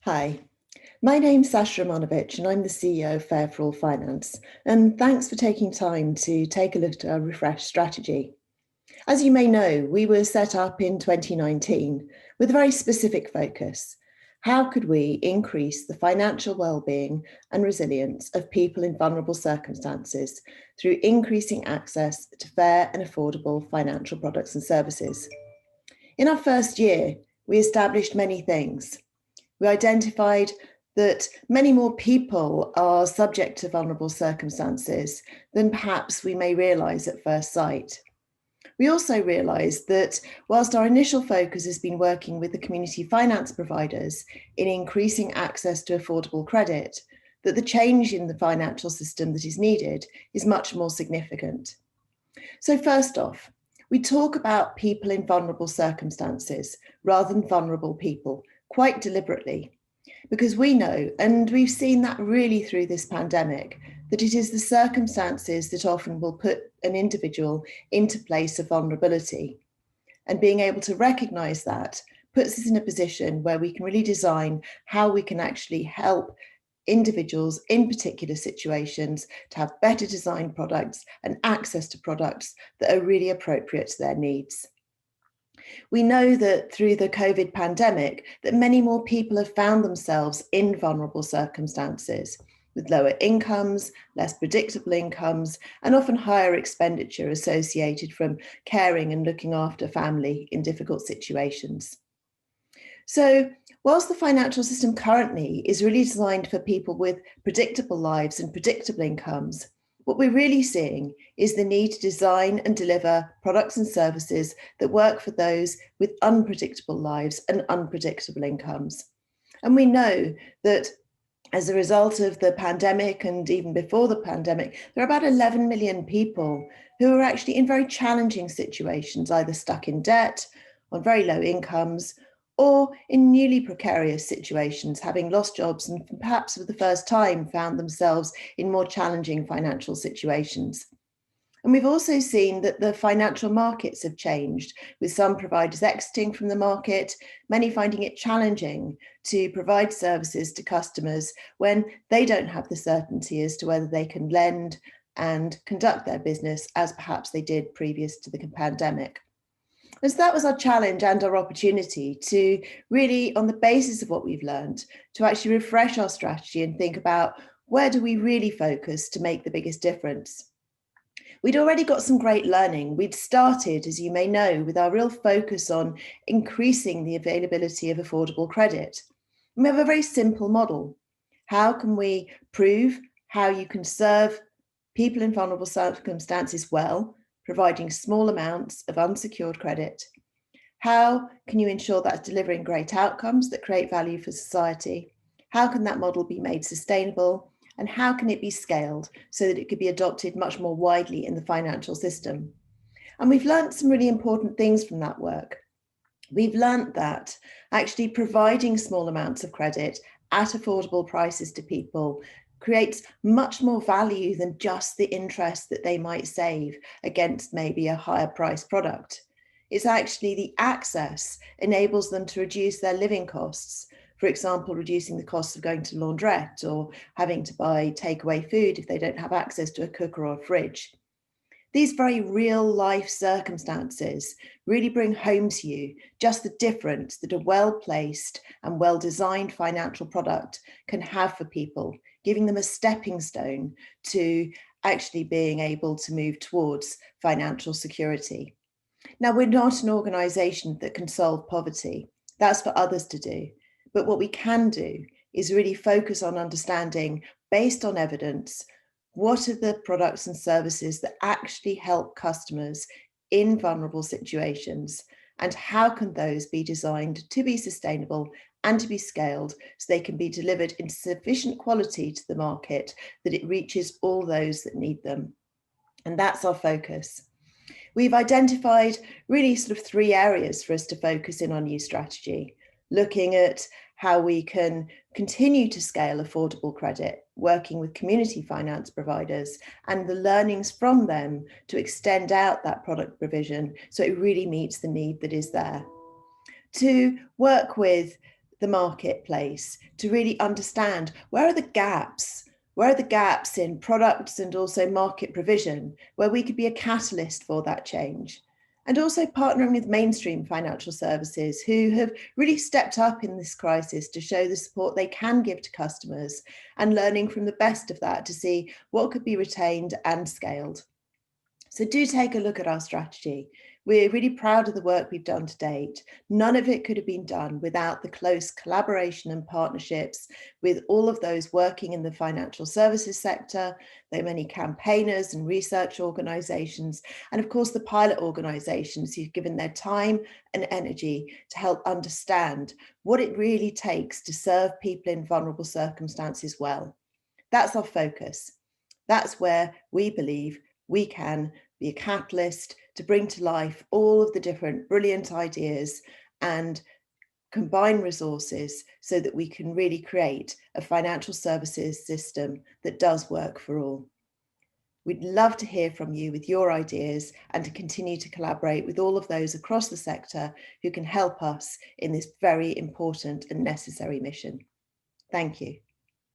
Hi, my name's Sasha Romanovich and I'm the CEO of Fair4All Finance. And thanks for taking time to take a look at our refreshed strategy. As you may know, we were set up in 2019 with a very specific focus. How could we increase the financial well-being and resilience of people in vulnerable circumstances through increasing access to fair and affordable financial products and services? In our first year, we established many things. We identified that many more people are subject to vulnerable circumstances than perhaps we may realise at first sight. We also realised that whilst our initial focus has been working with the community finance providers in increasing access to affordable credit, that the change in the financial system that is needed is much more significant. So first off, we talk about people in vulnerable circumstances rather than vulnerable people, quite deliberately, because we know, and we've seen that really through this pandemic, that it is the circumstances that often will put an individual into place of vulnerability. And being able to recognise that puts us in a position where we can really design how we can actually help individuals in particular situations to have better designed products and access to products that are really appropriate to their needs. We know that through the COVID pandemic, that many more people have found themselves in vulnerable circumstances with lower incomes, less predictable incomes, and often higher expenditure associated from caring and looking after family in difficult situations. So whilst the financial system currently is really designed for people with predictable lives and predictable incomes, what we're really seeing is the need to design and deliver products and services that work for those with unpredictable lives and unpredictable incomes. And we know that as a result of the pandemic and even before the pandemic, there are about 11 million people who are actually in very challenging situations, either stuck in debt, on very low incomes, or in newly precarious situations, having lost jobs and perhaps for the first time found themselves in more challenging financial situations. And we've also seen that the financial markets have changed, with some providers exiting from the market, many finding it challenging to provide services to customers when they don't have the certainty as to whether they can lend and conduct their business as perhaps they did previous to the pandemic. And so that was our challenge and our opportunity to really, on the basis of what we've learned, to actually refresh our strategy and think about where do we really focus to make the biggest difference. We'd already got some great learning. We'd started, as you may know, with our real focus on increasing the availability of affordable credit. And we have a very simple model. How can we prove how you can serve people in vulnerable circumstances well, providing small amounts of unsecured credit? How can you ensure that's delivering great outcomes that create value for society? How can that model be made sustainable? And how can it be scaled so that it could be adopted much more widely in the financial system? And we've learned some really important things from that work. We've learned that actually providing small amounts of credit at affordable prices to people creates much more value than just the interest that they might save against maybe a higher priced product. It's actually the access enables them to reduce their living costs. For example, reducing the cost of going to laundrette or having to buy takeaway food if they don't have access to a cooker or a fridge. These very real life circumstances really bring home to you just the difference that a well-placed and well-designed financial product can have for people, giving them a stepping stone to actually being able to move towards financial security. Now, we're not an organisation that can solve poverty. That's for others to do. But what we can do is really focus on understanding, based on evidence, what are the products and services that actually help customers in vulnerable situations, and how can those be designed to be sustainable and to be scaled so they can be delivered in sufficient quality to the market that it reaches all those that need them. And that's our focus. We've identified really sort of 3 areas for us to focus in our new strategy, looking at how we can continue to scale affordable credit, working with community finance providers and the learnings from them to extend out that product provision so it really meets the need that is there. To work with the marketplace to really understand where are the gaps. Where are the gaps in products and also market provision where we could be a catalyst for that change? And also partnering with mainstream financial services who have really stepped up in this crisis to show the support they can give to customers, and learning from the best of that to see what could be retained and scaled. So do take a look at our strategy. We're really proud of the work we've done to date. None of it could have been done without the close collaboration and partnerships with all of those working in the financial services sector, the many campaigners and research organisations, and of course the pilot organisations who've given their time and energy to help understand what it really takes to serve people in vulnerable circumstances well. That's our focus. That's where we believe we can be a catalyst to bring to life all of the different brilliant ideas and combine resources so that we can really create a financial services system that does work for all. We'd love to hear from you with your ideas and to continue to collaborate with all of those across the sector who can help us in this very important and necessary mission. Thank you.